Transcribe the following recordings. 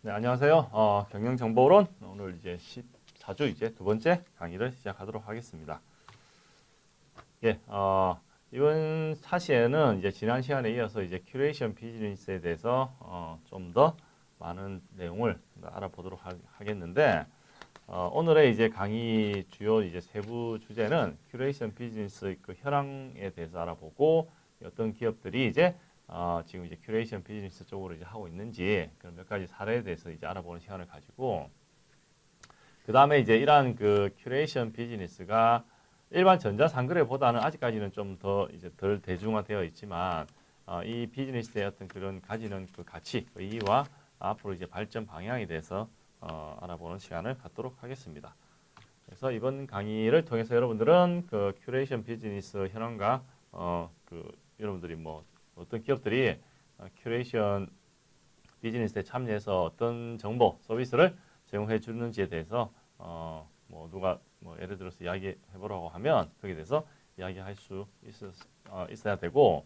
네, 안녕하세요. 경영정보론 오늘 이제 14주 이제 두 번째 강의를 시작하도록 하겠습니다. 예, 이번 사시에는 이제 지난 시간에 이어서 이제 큐레이션 비즈니스에 대해서 좀 더 많은 내용을 알아보도록 하겠는데, 오늘의 이제 강의 주요 이제 세부 주제는 큐레이션 비즈니스 그 현황에 대해서 알아보고 어떤 기업들이 이제 지금 이제 큐레이션 비즈니스 쪽으로 이제 하고 있는지 그런 몇 가지 사례에 대해서 이제 알아보는 시간을 가지고 그 다음에 이제 이러한 그 큐레이션 비즈니스가 일반 전자상거래보다는 아직까지는 좀 더 이제 덜 대중화되어 있지만 이 비즈니스의 어떤 그런 가지는 그 가치, 의의와 앞으로 이제 발전 방향에 대해서 알아보는 시간을 갖도록 하겠습니다. 그래서 이번 강의를 통해서 여러분들은 그 큐레이션 비즈니스 현황과 그 여러분들이 뭐 어떤 기업들이 큐레이션 비즈니스에 참여해서 어떤 정보, 서비스를 제공해 주는지에 대해서 뭐 누가 뭐 예를 들어서 이야기해 보라고 하면 거기에 대해서 이야기할 수 있어야 되고,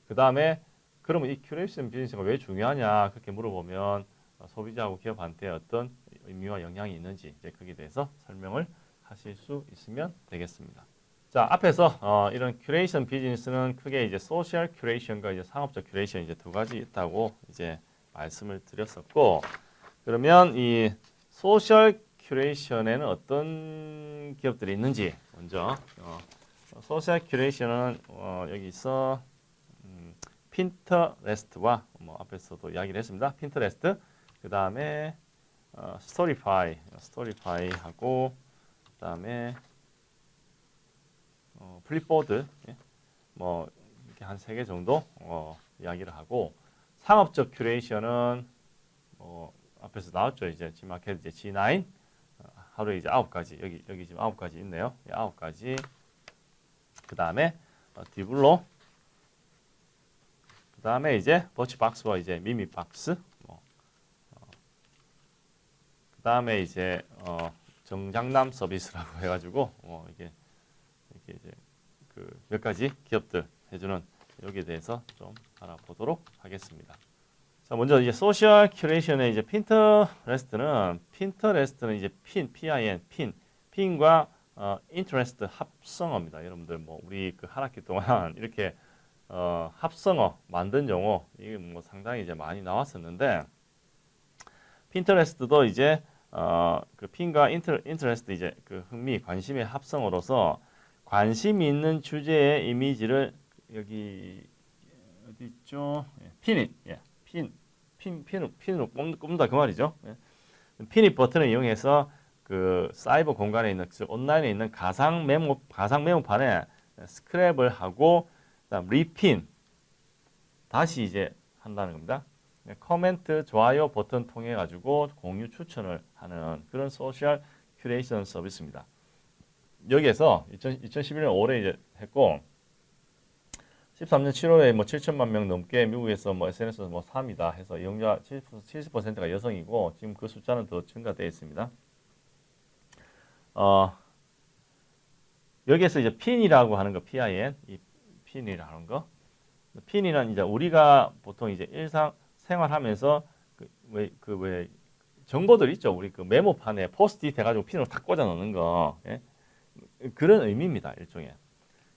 그 다음에 그러면 이 큐레이션 비즈니스가 왜 중요하냐 그렇게 물어보면 소비자하고 기업한테 어떤 의미와 영향이 있는지 이제 거기에 대해서 설명을 하실 수 있으면 되겠습니다. 자, 앞에서 이런 큐레이션 비즈니스는 크게 이제 소셜 큐레이션과 이제 상업적 큐레이션 이제 두 가지 있다고 이제 말씀을 드렸었고, 그러면 이 소셜 큐레이션에는 어떤 기업들이 있는지 먼저 소셜 큐레이션은 여기 있어 핀터레스트와 뭐 앞에서도 이야기를 했습니다. 핀터레스트, 그 다음에 스토리파이하고 그 다음에 플립보드, 예? 뭐 이렇게 한 3개 정도 이야기를 하고, 상업적 큐레이션은 앞에서 나왔죠. 이제 G마켓 이제 G9 하루에 이제 9가지 여기 지금 9가지 있네요. 9가지. 그 다음에 디블로, 그 다음에 이제 버치박스와 이제 미미박스, 그 다음에 이제 정장남 서비스라고 해가지고 이게 이제 그 몇 가지 기업들 해주는 여기에 대해서 좀 알아보도록 하겠습니다. 자, 먼저 이제 소셜 큐레이션의 이제 핀터레스트는 이제 핀과 인터레스트 합성어입니다. 여러분들 뭐 우리 그 한 학기 동안 이렇게 합성어 만든 용어 이게 뭐 상당히 이제 많이 나왔었는데, 핀터레스트도 이제 그 핀과 인터레스트 이제 그 흥미, 관심의 합성어로서 관심이 있는 주제의 이미지를 여기 어디 있죠? 피닛, 핀으로 꼽는다 그 말이죠. 피닛 버튼을 이용해서 그 사이버 공간에 있는, 즉 온라인에 있는 가상 메모판에 스크랩을 하고 그다음 리핀 다시 이제 한다는 겁니다. 코멘트, 좋아요 버튼 통해 가지고 공유 추천을 하는 그런 소셜 큐레이션 서비스입니다. 여기에서 2011년 5월에 이제 했고 13년 7월에 뭐 7천만 명 넘게 미국에서 뭐 SNS에서 뭐 3위다 해서 이용자 70%가 여성이고 지금 그 숫자는 더 증가되어 있습니다. 여기에서 이제 핀이라고 하는 거, PIN, 이 핀이라는 거, 핀이는 이제 우리가 보통 이제 일상 생활하면서 왜 정보들 있죠. 우리 그 메모판에 포스트잇 해가지고 핀으로 탁 꽂아 넣는 거, 예? 그런 의미입니다. 일종의.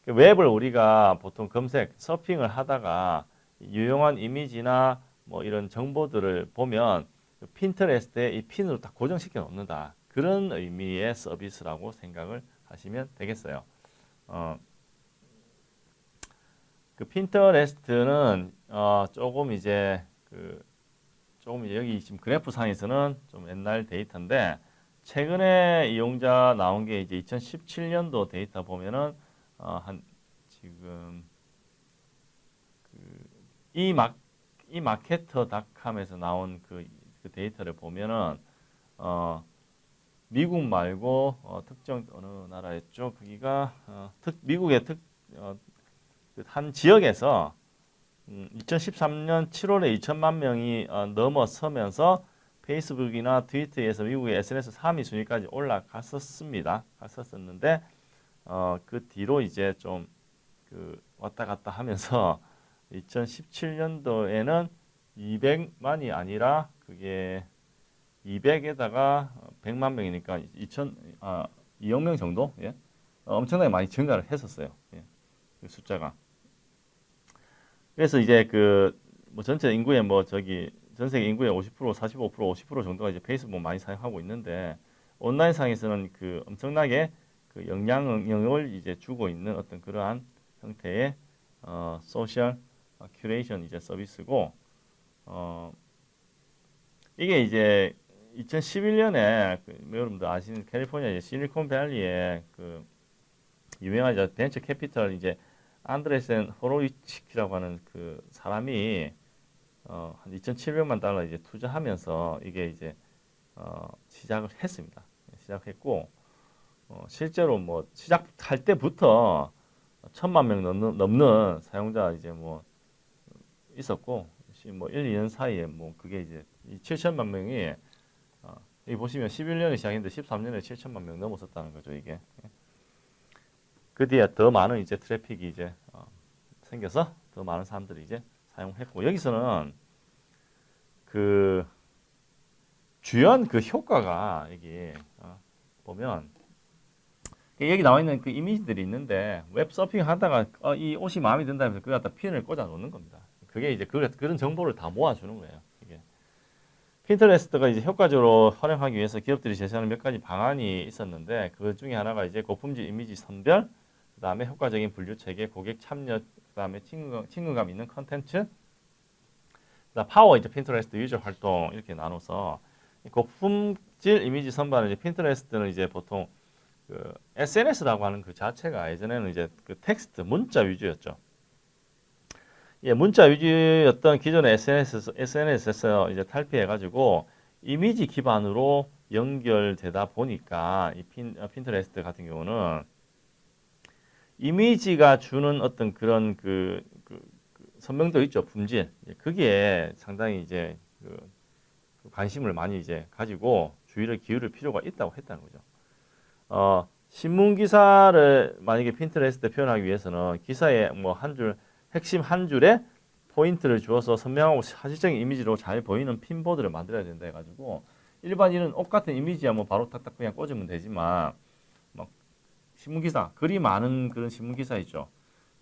웹을 우리가 보통 검색, 서핑을 하다가 유용한 이미지나 뭐 이런 정보들을 보면 핀터레스트에 이 핀으로 딱 고정시켜 놓는다. 그런 의미의 서비스라고 생각을 하시면 되겠어요. 그 핀터레스트는 조금 이제 여기 지금 그래프 상에서는 좀 옛날 데이터인데, 최근에 이용자 나온 게 이제 2017년도 데이터 보면은 한 지금 이마케터닷컴에서 나온 그 데이터를 보면은 미국 말고 특정 어느 나라였죠? 거기가 미국의 한 지역에서 2013년 7월에 2천만 명이 넘어서면서 페이스북이나 트위터에서 미국의 SNS 3위 순위까지 올라갔었습니다. 갔었었는데 그 뒤로 이제 좀 그 왔다 갔다 하면서 2017년도에는 200만이 아니라 그게 200에다가 100만 명이니까 2억 명 정도? 예? 엄청나게 많이 증가를 했었어요. 예, 그 숫자가. 그래서 이제 그 뭐 전체 인구의 뭐 저기 전 세계 인구의 50%, 45%, 50% 정도가 이제 페이스북 많이 사용하고 있는데 온라인 상에서는 그 엄청나게 그 영향을 이제 주고 있는 어떤 그러한 형태의 소셜 큐레이션 이제 서비스고 이게 이제 2011년에 뭐 여러분들 아시는 캘리포니아 이제 실리콘밸리에 그 유명한 이제 벤처 캐피털 이제 안드레센 호로위치키라고 하는 그 사람이 한 2,700만 달러 이제 투자하면서 이게 이제 시작을 했습니다. 시작했고 실제로 뭐 시작할 때부터 1,000만 명 넘는 사용자 이제 뭐 있었고 뭐 1, 2년 사이에 뭐 그게 이제 7천만 명이 여기 보시면 11년에 시작했는데 13년에 7천만 명 넘었었다는 거죠, 이게. 그 뒤에 더 많은 이제 트래픽이 이제 생겨서 더 많은 사람들이 이제 사용했고 여기서는 그 주연 그 효과가 여기 보면 여기 나와 있는 그 이미지들이 있는데 웹 서핑 하다가 이 옷이 마음에 든다 해서 그걸 갖다 핀을 꽂아 놓는 겁니다. 그게 이제 그런 정보를 다 모아주는 거예요. 이게 핀터레스트가 이제 효과적으로 활용하기 위해서 기업들이 제시하는 몇 가지 방안이 있었는데 그 중에 하나가 이제 고품질 이미지 선별, 그다음에 효과적인 분류 체계, 고객 참여, 그다음에 친근감 있는 컨텐츠, 그다음 파워 이제 핀터레스트 유저 활동 이렇게 나눠서 고품질 이미지 선발은 이제 핀터레스트는 이제 보통 그 SNS라고 하는 그 자체가 예전에는 이제 그 텍스트 문자 위주였죠. 예, 문자 위주였던 기존의 SNS에서 이제 탈피해가지고 이미지 기반으로 연결되다 보니까 이 핀터레스트 같은 경우는 이미지가 주는 어떤 그런 그 선명도 있죠, 품질. 그게 상당히 이제 그 관심을 많이 이제 가지고 주의를 기울일 필요가 있다고 했다는 거죠. 신문 기사를 만약에 핀터레스트에 표현하기 위해서는 기사에 뭐 한 줄 핵심 한 줄에 포인트를 주어서 선명하고 사실적인 이미지로 잘 보이는 핀보드를 만들어야 된다 해가지고 일반인은 옷 같은 이미지야 뭐 바로 탁탁 그냥 꽂으면 되지만 막 신문 기사 글이 많은 그런 신문 기사 있죠.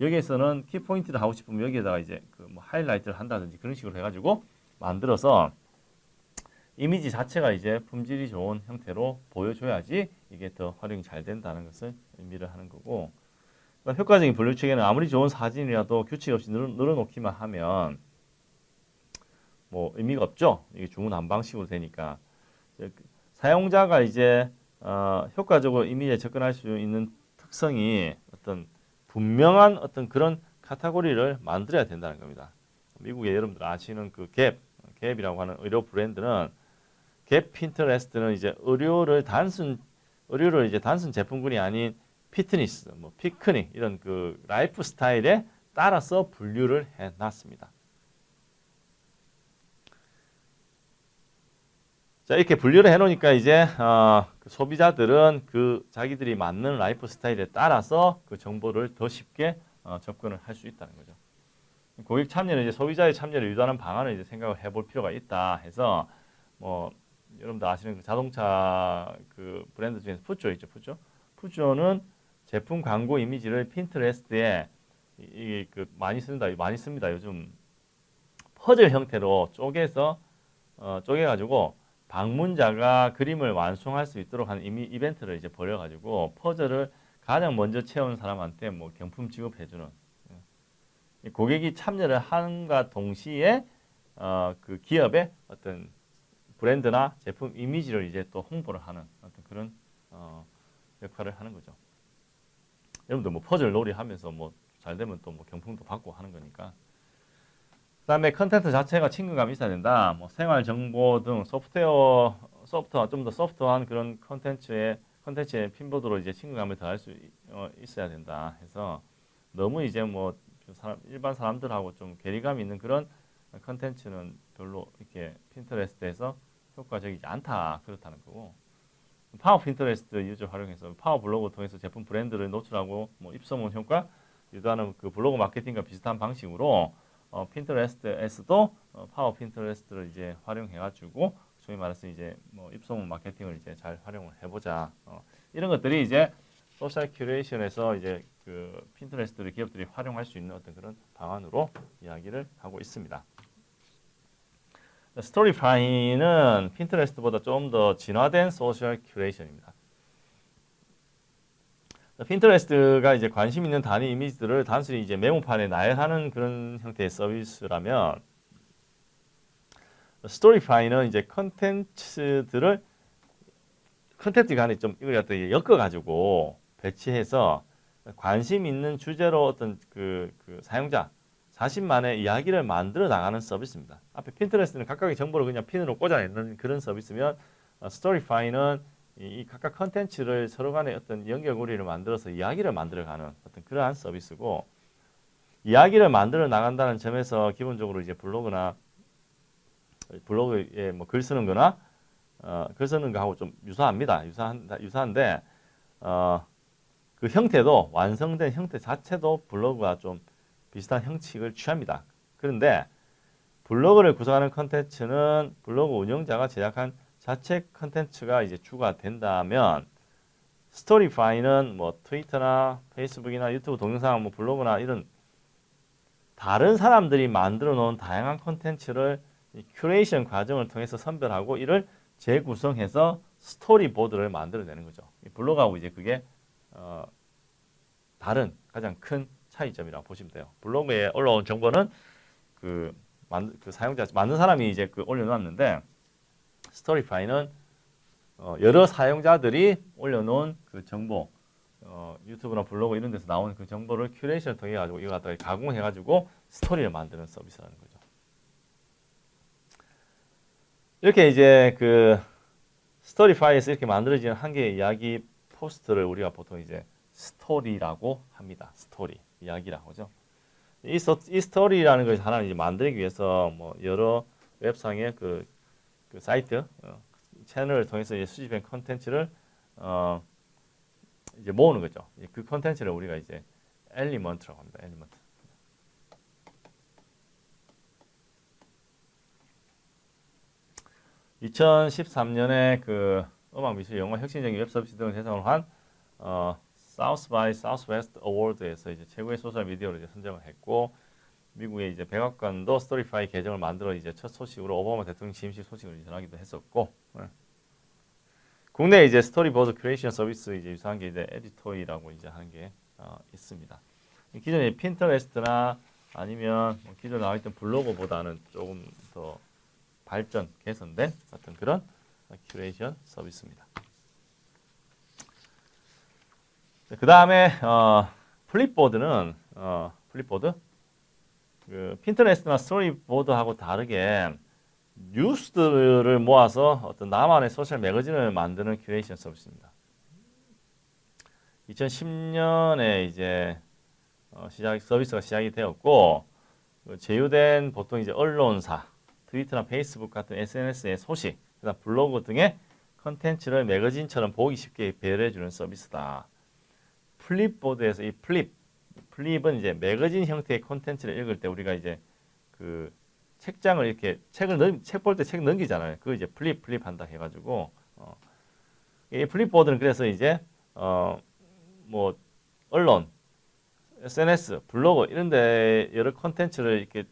여기에서는 키포인트를 하고 싶으면 여기에다가 이제 그 뭐 하이라이트를 한다든지 그런 식으로 해가지고 만들어서 이미지 자체가 이제 품질이 좋은 형태로 보여줘야지 이게 더 활용이 잘 된다는 것을 의미를 하는 거고, 효과적인 분류 체계는 아무리 좋은 사진이라도 규칙 없이 늘어놓기만 하면 뭐 의미가 없죠. 이게 중구난 방식으로 되니까 사용자가 이제 효과적으로 이미지에 접근할 수 있는 특성이 어떤 분명한 어떤 그런 카테고리를 만들어야 된다는 겁니다. 미국에 여러분들 아시는 그 갭이라고 하는 의료 브랜드는 갭 핀터레스트는 이제 의료를 이제 단순 제품군이 아닌 피트니스, 뭐 피크닉 이런 그 라이프 스타일에 따라서 분류를 해놨습니다. 자, 이렇게 분류를 해놓으니까 이제 소비자들은 그 자기들이 맞는 라이프 스타일에 따라서 그 정보를 더 쉽게 접근을 할 수 있다는 거죠. 고객 참여는 이제 소비자의 참여를 유도하는 방안을 이제 생각을 해볼 필요가 있다 해서 뭐 여러분들 아시는 그 자동차 그 브랜드 중에서 푸조 있죠, 푸조. 푸조는 제품 광고 이미지를 핀터레스트에 그 많이 씁니다. 요즘 퍼즐 형태로 쪼개가지고 방문자가 그림을 완성할 수 있도록 하는 이벤트를 이제 벌여가지고 퍼즐을 가장 먼저 채운 사람한테 뭐 경품 지급해주는, 고객이 참여를 하는가 동시에 그 기업의 어떤 브랜드나 제품 이미지를 이제 또 홍보를 하는 어떤 그런 역할을 하는 거죠. 여러분들 뭐 퍼즐 놀이 하면서 뭐 잘 되면 또 뭐 경품도 받고 하는 거니까. 그다음에 컨텐츠 자체가 친근감이 있어야 된다. 뭐 생활 정보 등 소프트웨어 좀 더 소프트한 그런 컨텐츠의 핀보드로 이제 친근감을 더할 수 있어야 된다 해서 너무 이제 뭐 일반 사람들하고 좀 괴리감 있는 그런 컨텐츠는 별로 이렇게 핀터레스트에서 효과적이지 않다, 그렇다는 거고, 파워 핀터레스트 유저 활용해서 파워 블로그 통해서 제품 브랜드를 노출하고 뭐 입소문 효과 유도하는 그 블로그 마케팅과 비슷한 방식으로 핀터레스트에서도 파워 핀터레스트를 이제 활용해가지고 소위 말해서 이제 뭐 입소문 마케팅을 이제 잘 활용을 해보자. 이런 것들이 이제 소셜 큐레이션에서 이제 그 핀터레스트를 기업들이 활용할 수 있는 어떤 그런 방안으로 이야기를 하고 있습니다. 스토리파이는 핀터레스트보다 좀 더 진화된 소셜 큐레이션입니다. 핀터레스트가 이제 관심 있는 단위 이미지들을 단순히 이제 메모판에 나열하는 그런 형태의 서비스라면 스토리파이는 이제 컨텐츠 간에 좀 이걸 갖다 엮어가지고 배치해서 관심 있는 주제로 어떤 그 사용자 자신만의 이야기를 만들어 나가는 서비스입니다. 앞에 핀터레스트는 각각의 정보를 그냥 핀으로 꽂아내는 그런 서비스면 스토리파이는 이 각각 컨텐츠를 서로 간에 어떤 연결고리를 만들어서 이야기를 만들어가는 어떤 그러한 서비스고, 이야기를 만들어 나간다는 점에서 기본적으로 이제 블로그에 뭐 글 쓰는 거나 글 쓰는 거하고 좀 유사합니다. 유사한데 그 형태도 완성된 형태 자체도 블로그와 좀 비슷한 형식을 취합니다. 그런데 블로그를 구성하는 컨텐츠는 블로그 운영자가 제작한 자체 컨텐츠가 이제 주가 된다면, 스토리파이는 뭐 트위터나 페이스북이나 유튜브 동영상, 뭐 블로그나 이런 다른 사람들이 만들어 놓은 다양한 컨텐츠를 큐레이션 과정을 통해서 선별하고 이를 재구성해서 스토리보드를 만들어내는 거죠. 블로그하고 이제 그게 다른 가장 큰 차이점이라고 보시면 돼요. 블로그에 올라온 정보는 그 사용자 만든 사람이 이제 올려놨는데, 스토리파이는 여러 사용자들이 올려놓은 그 정보, 유튜브나 블로그 이런 데서 나온 그 정보를 큐레이션을 통해 가지고 이거 갖다가 가공해 가지고 스토리를 만드는 서비스라는 거죠. 이렇게 이제 그 스토리파이에서 이렇게 만들어지는 한 개의 이야기 포스트를 우리가 보통 이제 스토리라고 합니다. 스토리, 이야기라고 하죠. 이 스토리라는 것을 하나 이제 만들기 위해서 뭐 여러 웹상의 그 사이트, 채널을 통해서 이제 수집한 컨텐츠를 이제 모으는 거죠. 그 컨텐츠를 우리가 이제 엘리먼트라고 합니다. 엘리먼트. (2013년에) 그 음악 미술 영화 혁신적인 웹 서비스 등을 대상으로 한 South by Southwest 어워드에서 이제 최고의 소셜 미디어로 이제 선정을 했고, 미국의 이제 백악관도 스토리파이 계정을 만들어 이제 첫 소식으로 오바마 대통령 취임식 소식을 전하기도 했었고, 국내 이제 스토리보드 큐레이션 서비스 이제 유사한 게 이제 에디토이라고 이제 하는 게 있습니다. 기존의 핀터레스트나 아니면 뭐 기존에 나와 있던 블로그보다는 조금 더 발전, 개선된 어떤 그런 큐레이션 서비스입니다. 그 다음에 플립보드는 플립보드 그 핀터레스트나 스토리보드하고 다르게 뉴스들을 모아서 어떤 나만의 소셜 매거진을 만드는 큐레이션 서비스입니다. 2010년에 이제 서비스가 시작이 되었고, 제휴된 보통 이제 언론사, 트위터나 페이스북 같은 SNS의 소식, 그다음 블로그 등의 컨텐츠를 매거진처럼 보기 쉽게 배열해주는 서비스다. 플립보드에서 이 플립은 이제 매거진 형태의 콘텐츠를 읽을 때 우리가 이제 그 책장을 이렇게 책 볼 때 책 넘기잖아요. 그 이제 플립한다 해가지고 이 플립보드는 그래서 이제 뭐 언론, SNS, 블로그 이런데 여러 콘텐츠를 이렇게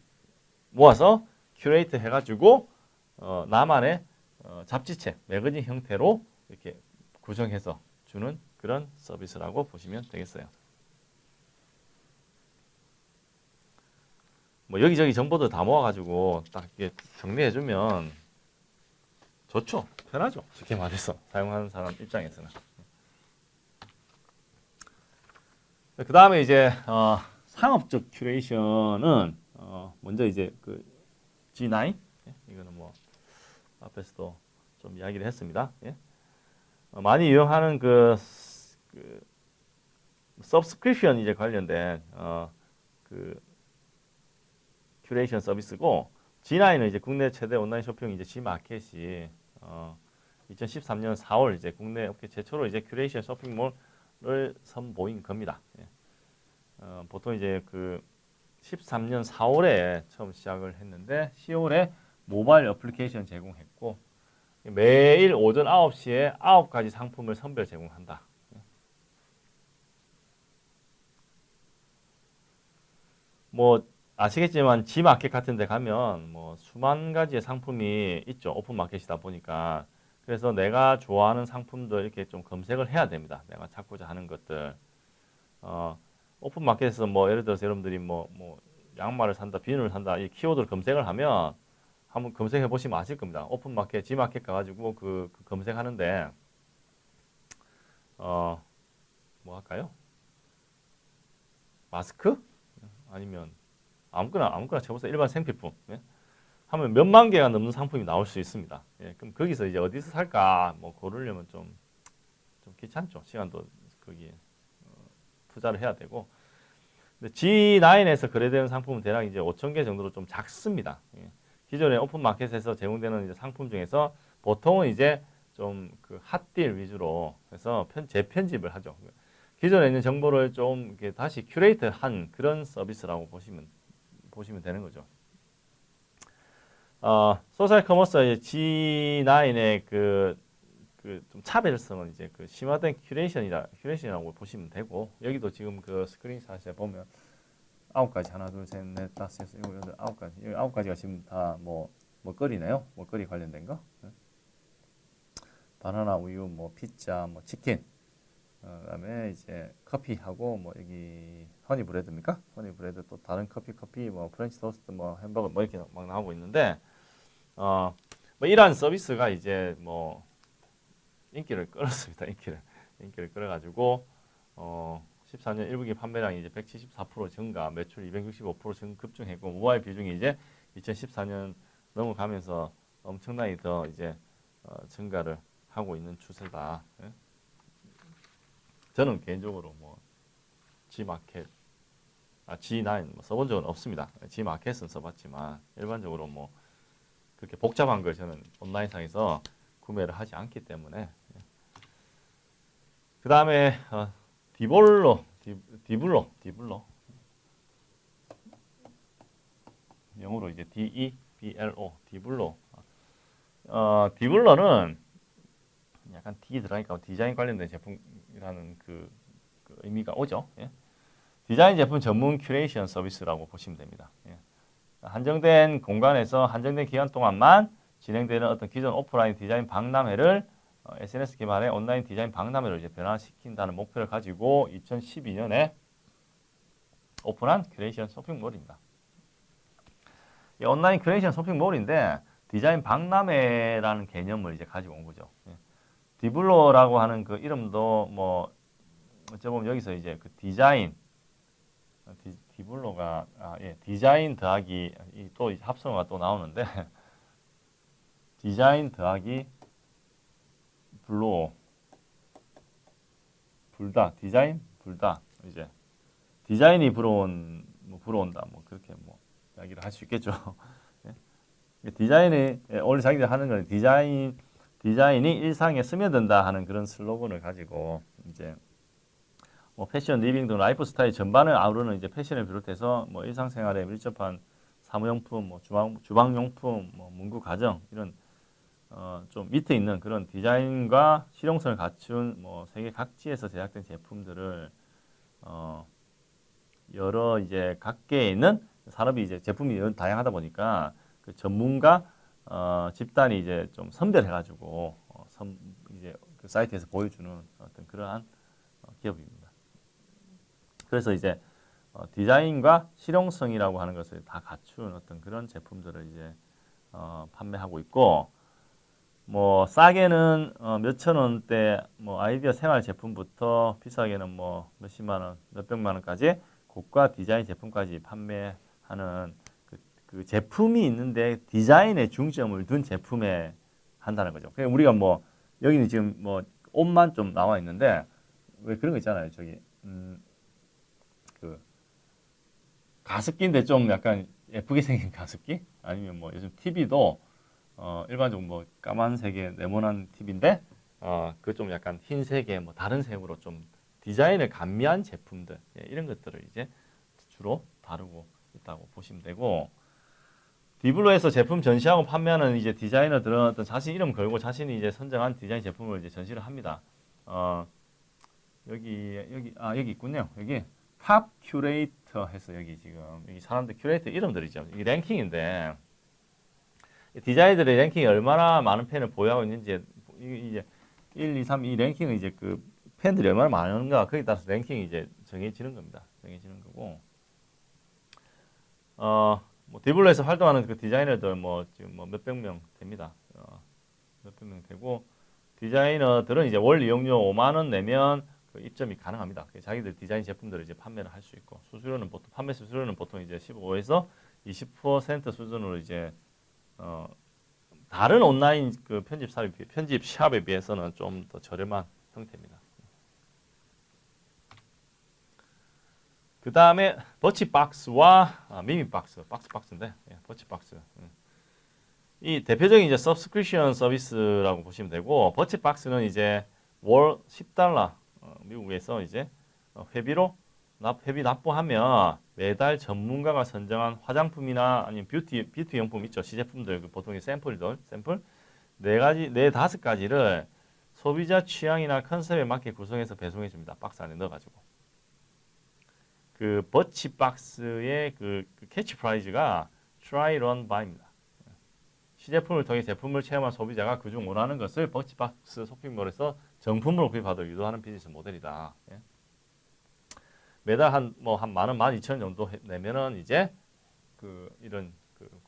모아서 큐레이트 해가지고 나만의 잡지책, 매거진 형태로 이렇게 구성해서 주는 그런 서비스라고 보시면 되겠어요. 뭐 여기저기 정보들 다 모아가지고 딱 이렇게 정리해주면 좋죠. 편하죠. 쉽게 말해서 사용하는 사람 입장에서는. 그 다음에 이제 상업적 큐레이션은 먼저 이제 그 G9 이거는 뭐 앞에서도 좀 이야기를 했습니다. 예? 많이 이용하는 그 서브스크립션 이제 관련된 그 큐레이션 서비스고, G9은 이제 국내 최대 온라인 쇼핑 이제 G마켓이 2013년 4월 이제 국내 업계 최초로 이제 큐레이션 쇼핑몰을 선보인 겁니다. 예. 보통 이제 그 13년 4월에 처음 시작을 했는데 10월에 모바일 어플리케이션 제공했고, 매일 오전 9시에 9가지 상품을 선별 제공한다. 뭐 아시겠지만 G마켓 같은 데 가면 뭐 수만 가지의 상품이 있죠. 오픈마켓이다 보니까. 그래서 내가 좋아하는 상품들 이렇게 좀 검색을 해야 됩니다. 내가 찾고자 하는 것들. 오픈마켓에서 뭐 예를 들어서 여러분들이 뭐 양말을 산다, 비누를 산다 이 키워드를 검색을 하면 한번 검색해 보시면 아실 겁니다. 오픈마켓, G마켓 가가지고 그 검색하는데 뭐 할까요? 마스크? 아니면 아무거나 쳐보세요. 일반 생필품. 예? 하면 몇만 개가 넘는 상품이 나올 수 있습니다. 예, 그럼 거기서 이제 어디서 살까 뭐 고르려면 좀 귀찮죠. 시간도 거기에 투자를 해야 되고. 근데 G9에서 거래되는 상품은 대략 이제 5천 개 정도로 좀 작습니다. 예. 기존의 오픈마켓에서 제공되는 이제 상품 중에서 보통은 이제 좀 그 핫딜 위주로 해서 재편집을 하죠. 기존에 있는 정보를 좀 이렇게 다시 큐레이트한 그런 서비스라고 보시면 되는 거죠. 소셜 커머스의 G9의 좀 차별성은 이제 그 심화된 큐레이션이라고 보시면 되고, 여기도 지금 그 스크린샷에 보면 9가지 하나 둘 셋 넷 다섯 여섯 일곱 여덟 9가지 여기 9가지가 지금 다 먹거리네요. 먹거리 관련된 거. 바나나 우유 뭐 피자 뭐 치킨 그다음에 이제 커피하고 뭐 여기 허니 브레드입니까? 허니 브레드 또 다른 커피 뭐 프렌치 토스트 뭐 햄버거 뭐 이렇게 막 나오고 있는데 뭐 이러한 서비스가 이제 뭐 인기를 끌었습니다. 인기를 끌어가지고 14년 1분기 판매량이 이제 174% 증가, 매출 265% 급증했고 모바일 비중이 이제 2014년 넘어가면서 엄청나게 더 이제 증가를 하고 있는 추세다. 예? 저는 개인적으로 뭐 G마켓, G9 뭐 써본 적은 없습니다. G마켓은 써봤지만 일반적으로 뭐 그렇게 복잡한 걸 저는 온라인상에서 구매를 하지 않기 때문에. 그 다음에 디블로 영어로 이제 DEBLO 디블로는 약간 D 들어가니까 디자인 관련된 제품이라는 그 의미가 오죠. 예? 디자인 제품 전문 큐레이션 서비스라고 보시면 됩니다. 예. 한정된 공간에서 한정된 기간 동안만 진행되는 어떤 기존 오프라인 디자인 박람회를 SNS 기반의 온라인 디자인 박람회로 이제 변화시킨다는 목표를 가지고 2012년에 오픈한 큐레이션 쇼핑몰입니다. 이 온라인 큐레이션 쇼핑몰인데 디자인 박람회라는 개념을 이제 가지고 온 거죠. 예. 디블로라고 하는 그 이름도 뭐 어쩌면 여기서 이제 그 디블로가 디자인 더하기 또 합성어가 또 나오는데 디자인 더하기 디자인 불다 이제 디자인이 불어온다 뭐 그렇게 뭐 이야기를 할 수 있겠죠. 디자인이 원래 자기들 하는 건 디자인이 일상에 스며든다 하는 그런 슬로건을 가지고 이제 뭐 패션, 리빙 등 라이프 스타일 전반을 아우르는 이제 패션을 비롯해서 뭐 일상생활에 밀접한 사무용품, 뭐 주방용품, 뭐 문구 가정 이런 좀 밑에 있는 그런 디자인과 실용성을 갖춘 뭐 세계 각지에서 제작된 제품들을 여러 이제 각계에 있는 산업이 이제 제품이 다양하다 보니까 그 전문가 집단이 이제 좀 선별해가지고 이제 그 사이트에서 보여주는 어떤 그러한 기업입니다. 그래서 이제 디자인과 실용성이라고 하는 것을 다 갖춘 어떤 그런 제품들을 이제 판매하고 있고, 뭐 싸게는 몇천 원대 뭐 아이디어 생활 제품부터 비싸게는 뭐 몇십만 원, 몇백만 원까지 고가 디자인 제품까지 판매하는 그 제품이 있는데 디자인에 중점을 둔 제품에 한다는 거죠. 그러니까 우리가 뭐 여기는 지금 뭐 옷만 좀 나와 있는데 왜 그런 거 있잖아요. 저기 그 가습기인데 좀 약간 예쁘게 생긴 가습기 아니면 뭐 요즘 TV도 일반적으로 뭐 까만색의 네모난 TV인데 그 좀 약간 흰색의 뭐 다른 색으로 좀 디자인을 감미한 제품들 이런 것들을 이제 주로 다루고 있다고 보시면 되고, 디블로에서 제품 전시하고 판매하는 이제 디자이너들은 어떤 자신 이름 걸고 자신이 이제 선정한 디자인 제품을 이제 전시를 합니다. 여기 있군요. 여기 탑 큐레이터 해서 여기 지금 여기 사람들 큐레이터 이름들이죠. 이 랭킹인데 디자이너들의 랭킹이 얼마나 많은 팬을 보유하고 있는지 이제 1, 2, 3 이 랭킹은 이제 그 팬들이 얼마나 많은가 거기에 따라서 랭킹이 이제 정해지는 겁니다. 정해지는 거고 뭐 디블로에서 활동하는 그 디자이너들 뭐 지금 뭐 몇백 명 됩니다. 몇백 명 되고 디자이너들은 이제 월 이용료 5만 원 내면 그 입점이 가능합니다. 자기들 디자인 제품들을 이제 판매를 할 수 있고 수수료는 보통 판매 수수료는 보통 이제 15에서 20% 수준으로 이제 다른 온라인 그 편집 샵에 비해서는 좀 더 저렴한 형태입니다. 그 다음에 버치박스와 미미박스, 박스인데 버치박스. 이 대표적인 이제 서브스크립션 서비스라고 보시면 되고 버치박스는 이제 월 10달러 미국에서 이제 회비 납부하면 매달 전문가가 선정한 화장품이나 아니면 뷰티 용품 있죠. 시제품들 보통의 샘플 네 다섯 가지를 소비자 취향이나 컨셉에 맞게 구성해서 배송해 줍니다. 박스 안에 넣어 가지고. 그 버치박스의 그 캐치프라이즈가 Try Run Buy입니다. 시제품을 통해 제품을 체험한 소비자가 그중 원하는 것을 버치박스 쇼핑몰에서 정품으로 구입하도록 유도하는 비즈니스 모델이다. 매달 한 만 원, 12,000원 정도 내면은 이제 이런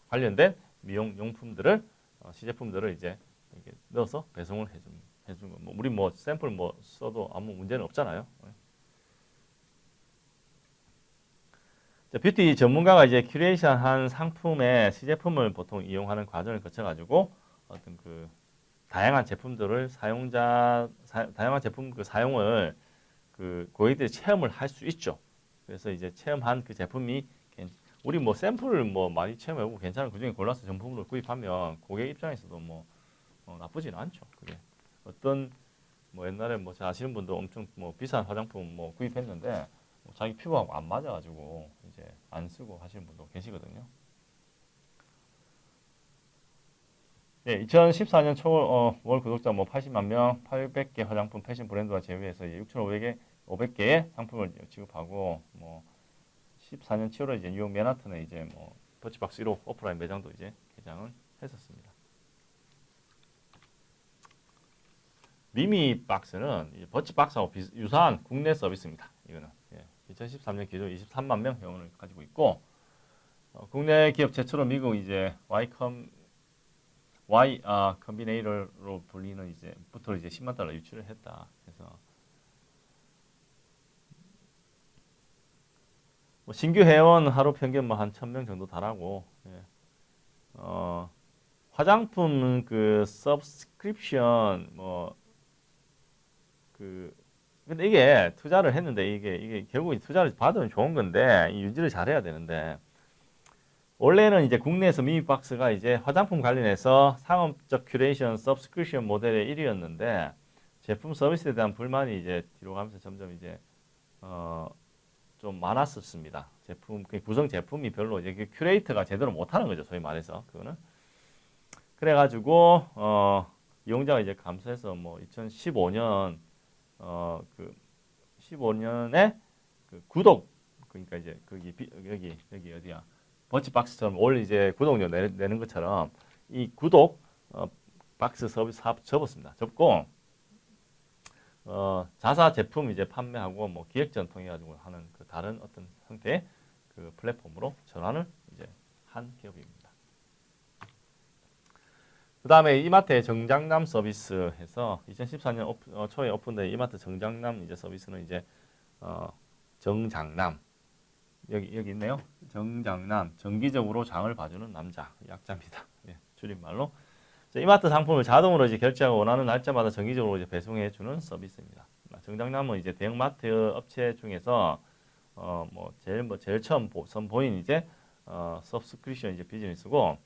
관련된 미용 용품들을 시제품들을 이제 이렇게 넣어서 배송을 해주는 거. 우리 샘플 써도 아무 문제는 없잖아요. 뷰티 전문가가 이제 큐레이션한 상품의 시제품을 보통 이용하는 과정을 거쳐가지고 어떤 다양한 제품들을 다양한 제품 사용을 고객들이 체험을 할 수 있죠. 그래서 이제 체험한 그 제품이 우리 샘플을 많이 체험해보고 괜찮은 그중에 골라서 정품으로 구입하면 고객 입장에서도 나쁘진 않죠. 그게 어떤 옛날에 잘 아시는 분도 엄청 비싼 화장품 구입했는데 자기 피부하고 안 맞아가지고 이제 안 쓰고 하시는 분도 계시거든요. 예, 2014년 초월 월 구독자 80만 명, 800개 화장품 패션 브랜드와 제휴해서 6,500개의 상품을 취급하고 14년 7월에 이제 뉴욕 맨하튼에 이제 버치박스 1호 오프라인 매장도 이제 개장을 했었습니다. 미미박스는 버치박스하고 유사한 국내 서비스입니다. 이거는 2013년 기준 23만 명 회원을 가지고 있고 국내 기업 최초로 미국 이제 컴비네이터로 불리는 이제부터 이제 10만 달러 유치를 했다. 그래서 신규 회원 하루 평균 한 1,000명 정도 달하고 화장품 서브스크립션 근데 이게 투자를 했는데 이게 결국 투자를 받으면 좋은 건데 유지를 잘해야 되는데 원래는 이제 국내에서 미미박스가 이제 화장품 관련해서 상업적 큐레이션 서브스크립션 모델의 1위였는데 제품 서비스에 대한 불만이 이제 뒤로 가면서 점점 이제 좀 많았었습니다. 구성 제품이 별로 이제 큐레이터가 제대로 못하는 거죠. 소위 말해서 그거는 그래가지고 이용자가 이제 감소해서 2015년 15년에 구독 그러니까 이제 여기 어디야 버치박스처럼 원래 이제 구독료 내는 것처럼 이 구독 박스 서비스 사업 접었습니다. 접고 자사 제품 이제 판매하고 기획전 통해 가지고 하는 다른 어떤 형태의 플랫폼으로 전환을 이제 한 기업입니다. 그 다음에 이마트의 정장남 서비스 해서 2014년 초에 오픈된 이마트 정장남 이제 서비스는 이제 정장남 여기 있네요. 정장남 정기적으로 장을 봐주는 남자 약자입니다. 줄임말로 이마트 상품을 자동으로 이제 결제하고 원하는 날짜마다 정기적으로 이제 배송해주는 서비스입니다. 정장남은 이제 대형마트 업체 중에서 제일 처음 선보인 이제 서브스크립션 이제 비즈니스고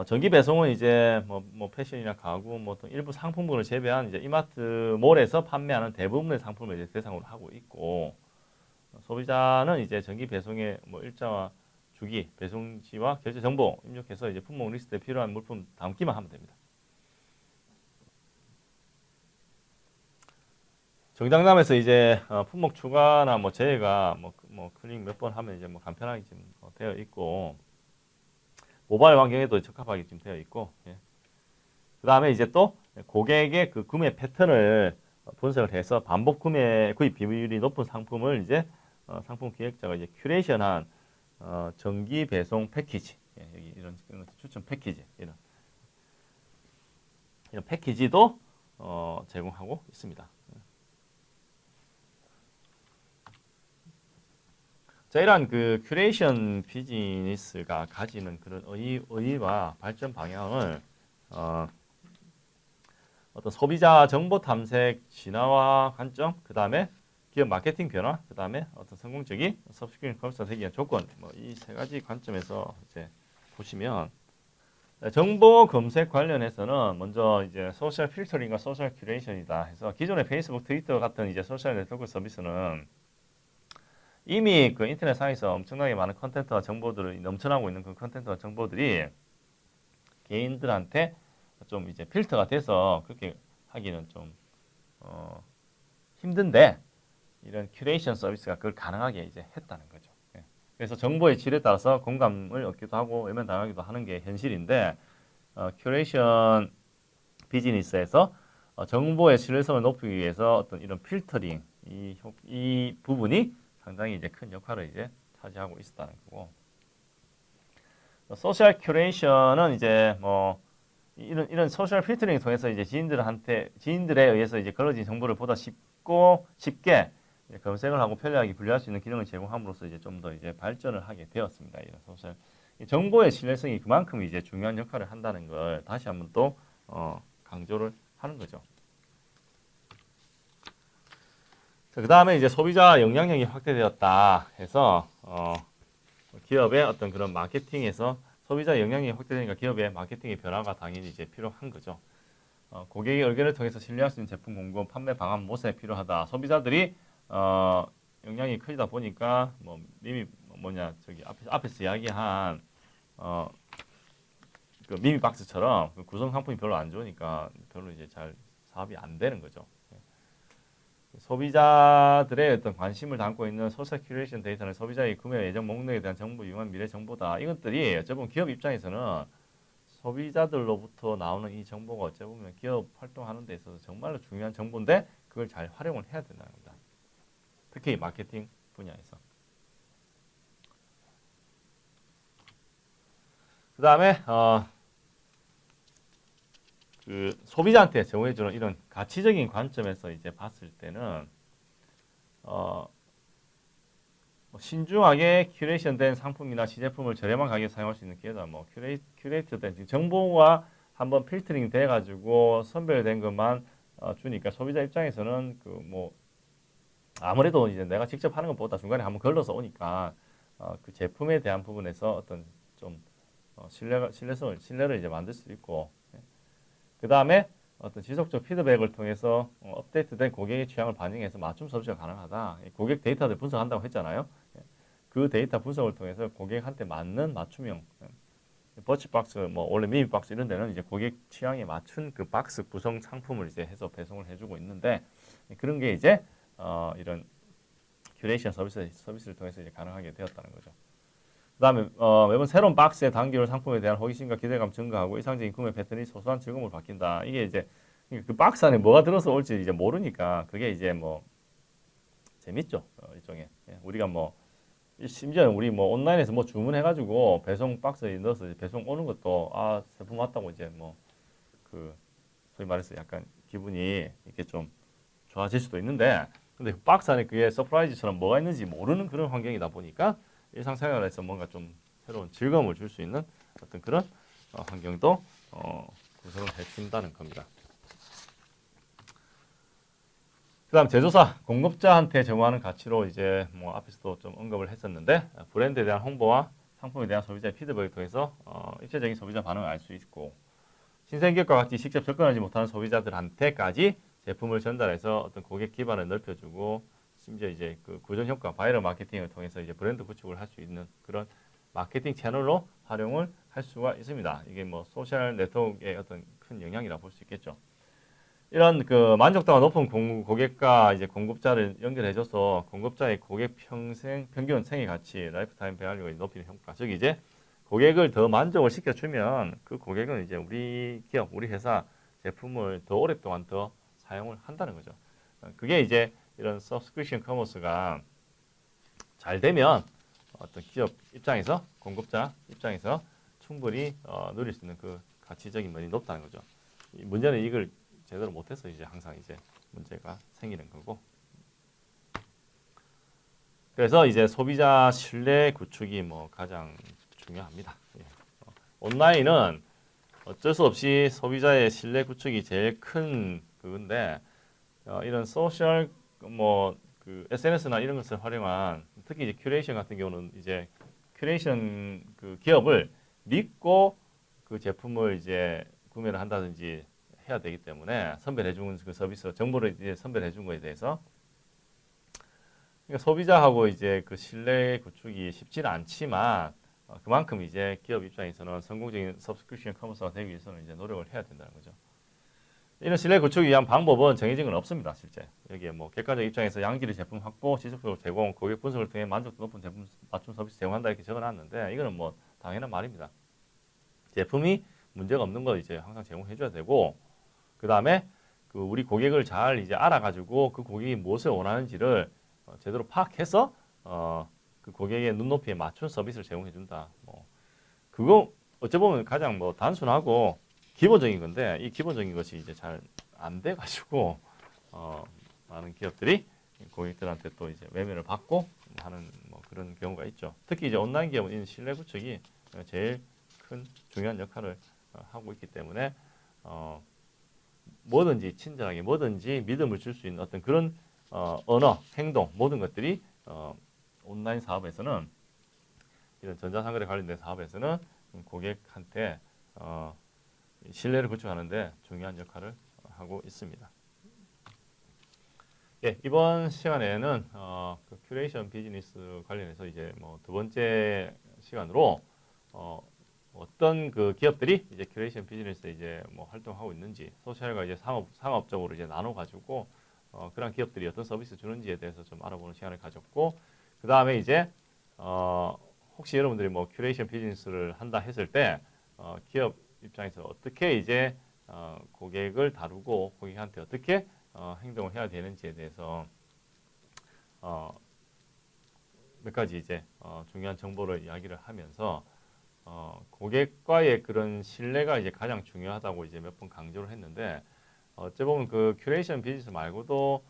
정기 배송은 이제 패션이나 가구 일부 상품군을 제외한 이제 이마트 몰에서 판매하는 대부분의 상품을 이제 대상으로 하고 있고 소비자는 이제 정기 배송의 일자와 주기, 배송지와 결제 정보 입력해서 이제 품목 리스트에 필요한 물품 담기만 하면 됩니다. 정장남에서 이제 품목 추가나 뭐 제외가 뭐 클릭 몇 번 하면 이제 뭐 간편하게 지금 되어 있고, 모바일 환경에도 적합하게 지금 되어 있고, 예. 그 다음에 이제 또 고객의 그 구매 패턴을 분석을 해서 반복 구매 구입 비율이 높은 상품을 이제 상품 기획자가 이제 큐레이션한 정기 배송 패키지, 예, 여기 이런 추천 패키지, 이런 패키지도 제공하고 있습니다. 자, 이러한 그 큐레이션 비즈니스가 가지는 그런 의의와 발전 방향을 어떤 소비자 정보 탐색 진화와 관점, 그 다음에 기업 마케팅 변화, 그 다음에 어떤 성공적인 서브스크립션 커머스 되기 위한 조건, 뭐 이 세 가지 관점에서 이제 보시면, 정보 검색 관련해서는 먼저 이제 소셜 필터링과 소셜 큐레이션이다 해서, 기존의 페이스북, 트위터 같은 이제 소셜 네트워크 서비스는 이미 그 인터넷상에서 엄청나게 많은 컨텐츠와 정보들이 넘쳐나고 있는 그 컨텐츠와 정보들이 개인들한테 좀 이제 필터가 돼서 그렇게 하기는 좀 힘든데, 이런 큐레이션 서비스가 그걸 가능하게 이제 했다는 거죠. 예. 그래서 정보의 질에 따라서 공감을 얻기도 하고 외면당하기도 하는 게 현실인데, 큐레이션 비즈니스에서 정보의 신뢰성을 높이기 위해서 어떤 이런 필터링, 이 부분이 상당히 이제 큰 역할을 이제 차지하고 있었다는 거고, 소셜 큐레이션은 이제 뭐 이런 소셜 필터링을 통해서 이제 지인들에 의해서 이제 걸러진 정보를 보다 쉽게 검색을 하고 편리하게 분류할 수 있는 기능을 제공함으로써 이제 좀 더 이제 발전을 하게 되었습니다. 이런 소셜 정보의 신뢰성이 그만큼 이제 중요한 역할을 한다는 걸 다시 한번 또 강조를 하는 거죠. 그 다음에 이제 소비자 영향력이 확대되었다 해서 기업의 어떤 그런 마케팅에서 소비자 영향력이 확대되니까 기업의 마케팅의 변화가 당연히 이제 필요한 거죠. 고객의 의견을 통해서 신뢰할 수 있는 제품 공급, 판매 방안 모색이 필요하다. 소비자들이 영향이 크다 보니까 뭐 이미 저기 앞에서 이야기한 그 미미 박스처럼 그 구성 상품이 별로 안 좋으니까 별로 이제 잘 사업이 안 되는 거죠. 소비자들의 어떤 관심을 담고 있는 소셜 큐레이션 데이터는 소비자의 구매 예정 목록에 대한 정보, 유용한 미래 정보다. 이것들이 어쩌면 기업 입장에서는 소비자들로부터 나오는 이 정보가 어쩌면 기업 활동하는 데 있어서 정말로 중요한 정보인데, 그걸 잘 활용을 해야 된다는 겁니다. 특히 마케팅 분야에서. 그 다음에 그 소비자한테 제공해주는 이런 가치적인 관점에서 이제 봤을 때는 신중하게 큐레이션된 상품이나 시제품을 저렴한 가격에 사용할 수 있는 기회다. 뭐 큐레이트된 정보가 한번 필터링 돼가지고 선별된 것만 주니까 소비자 입장에서는 그 뭐 아무래도 이제 내가 직접 하는 것보다 중간에 한번 걸러서 오니까 그 제품에 대한 부분에서 어떤 좀 신뢰를 이제 만들 수 있고, 그 다음에 어떤 지속적 피드백을 통해서 업데이트된 고객의 취향을 반영해서 맞춤 서비스가 가능하다. 고객 데이터를 분석한다고 했잖아요. 그 데이터 분석을 통해서 고객한테 맞는 맞춤형 버치박스, 뭐 원래 미미박스 이런 데는 이제 고객 취향에 맞춘 그 박스 구성 상품을 이제 해서 배송을 해주고 있는데, 그런 게 이제 이런 큐레이션 서비스를 통해서 이제 가능하게 되었다는 거죠. 그 다음에 매번 새로운 박스에 담겨올 상품에 대한 호기심과 기대감 증가하고 이상적인 구매 패턴이 소소한 즐거움을 바뀐다. 이게 이제 그 박스 안에 뭐가 들어서 올지 이제 모르니까 그게 이제 뭐 재밌죠. 일종의. 우리가 뭐 심지어 우리 뭐 온라인에서 뭐 주문해가지고 배송 박스에 넣어서 배송 오는 것도 제품 왔다고 이제 뭐 그 소위 말해서 약간 기분이 이렇게 좀 좋아질 수도 있는데, 근데 그 박스 안에 그게 서프라이즈처럼 뭐가 있는지 모르는 그런 환경이다 보니까 일상생활에서 뭔가 좀 새로운 즐거움을 줄 수 있는 어떤 그런 환경도 구성을 해준다는 겁니다. 그다음 제조사, 공급자한테 제공하는 가치로 이제 뭐 앞에서도 좀 언급을 했었는데, 브랜드에 대한 홍보와 상품에 대한 소비자의 피드백을 통해서 입체적인 소비자 반응을 알 수 있고, 신생기업과 같이 직접 접근하지 못하는 소비자들한테까지 제품을 전달해서 어떤 고객 기반을 넓혀주고, 심지어 이제 그 구전 효과, 바이럴 마케팅을 통해서 이제 브랜드 구축을 할 수 있는 그런 마케팅 채널로 활용을 할 수가 있습니다. 이게 뭐 소셜 네트워크의 어떤 큰 영향이라 볼 수 있겠죠. 이런 그 만족도가 높은 고객과 이제 공급자를 연결해줘서 공급자의 고객 평균 생애 가치, 라이프타임 밸류를 높이는 효과. 즉 이제 고객을 더 만족을 시켜주면 그 고객은 이제 우리 기업, 우리 회사 제품을 더 오랫동안 더 사용을 한다는 거죠. 그게 이제 이런 서브스크립션 커머스가 잘 되면 어떤 기업 입장에서 공급자 입장에서 충분히 누릴 수 있는 그 가치적인 면이 높다는 거죠. 문제는 이걸 제대로 못해서 이제 항상 이제 문제가 생기는 거고. 그래서 이제 소비자 신뢰 구축이 뭐 가장 중요합니다. 예. 온라인은 어쩔 수 없이 소비자의 신뢰 구축이 제일 큰 그건데 이런 소셜 뭐 그 SNS나 이런 것을 활용한 특히 이제 큐레이션 같은 경우는 이제 큐레이션 그 기업을 믿고 그 제품을 이제 구매를 한다든지 해야 되기 때문에 선별해주는 그 서비스 정보를 이제 선별해준 거에 대해서 그러니까 소비자하고 이제 그 신뢰 구축이 쉽지는 않지만 그만큼 이제 기업 입장에서는 성공적인 서브스크립션 커머스가 되기 위해서는 이제 노력을 해야 된다는 거죠. 이런 신뢰 구축을 위한 방법은 정해진 건 없습니다. 실제 여기에 뭐 객관적 입장에서 양질의 제품 확보, 지속적으로 제공, 고객 분석을 통해 만족도 높은 제품 맞춤 서비스 제공한다 이렇게 적어놨는데 이거는 뭐 당연한 말입니다. 제품이 문제가 없는 거 이제 항상 제공해줘야 되고 그 다음에 그 우리 고객을 잘 이제 알아가지고 그 고객이 무엇을 원하는지를 제대로 파악해서 그 고객의 눈높이에 맞춘 서비스를 제공해준다. 뭐 그거 어찌 보면 가장 뭐 단순하고 기본적인 건데 이 기본적인 것이 이제 잘 안 돼가지고 많은 기업들이 고객들한테 또 이제 외면을 받고 하는 뭐 그런 경우가 있죠. 특히 이제 온라인 기업은 이 신뢰 구축이 제일 큰 중요한 역할을 하고 있기 때문에 뭐든지 친절하게 뭐든지 믿음을 줄 수 있는 어떤 그런 언어, 행동 모든 것들이 온라인 사업에서는 이런 전자상거래 관련된 사업에서는 고객한테 신뢰를 구축하는데 중요한 역할을 하고 있습니다. 예, 이번 시간에는 그 큐레이션 비즈니스 관련해서 이제 뭐 두 번째 시간으로 어떤 그 기업들이 이제 큐레이션 비즈니스에 이제 뭐 활동하고 있는지 소셜과 이제 상업적으로 이제 나눠 가지고 그런 기업들이 어떤 서비스 주는지에 대해서 좀 알아보는 시간을 가졌고 그 다음에 이제 혹시 여러분들이 뭐 큐레이션 비즈니스를 한다 했을 때 기업 입장에서 어떻게 이제 고객을 다루고 고객한테 어떻게 행동을 해야 되는지에 대해서 몇 가지 이제 중요한 정보를 이야기를 하면서 고객과의 그런 신뢰가 이제 가장 중요하다고 이제 몇 번 강조를 했는데 어찌 보면 그 큐레이션 비즈니스 말고도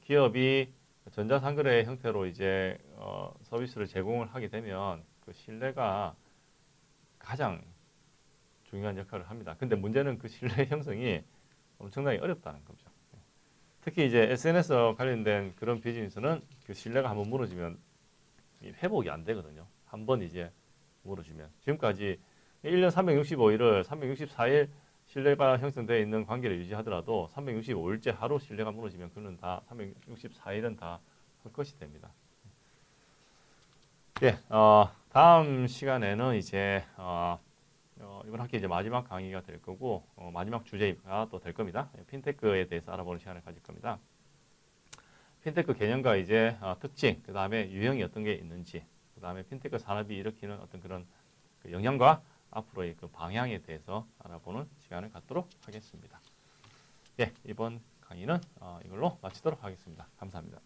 기업이 전자상거래 형태로 이제 서비스를 제공을 하게 되면 그 신뢰가 가장 중요한 역할을 합니다. 근데 문제는 그 신뢰 형성이 엄청나게 어렵다는 거죠. 특히 이제 SNS 관련된 그런 비즈니스는 그 신뢰가 한번 무너지면 회복이 안 되거든요. 한번 이제 무너지면 지금까지 1년 365일을 364일 신뢰가 형성되어 있는 관계를 유지하더라도 365일째 하루 신뢰가 무너지면 그는 다 364일은 다 헐것이 됩니다. 예, 다음 시간에는 이제 이번 학기 이제 마지막 강의가 될 거고 마지막 주제가 또 될 겁니다. 핀테크에 대해서 알아보는 시간을 가질 겁니다. 핀테크 개념과 이제 특징, 그 다음에 유형이 어떤 게 있는지, 그 다음에 핀테크 산업이 일으키는 어떤 그런 그 영향과 앞으로의 그 방향에 대해서 알아보는 시간을 갖도록 하겠습니다. 예, 이번 강의는 이걸로 마치도록 하겠습니다. 감사합니다.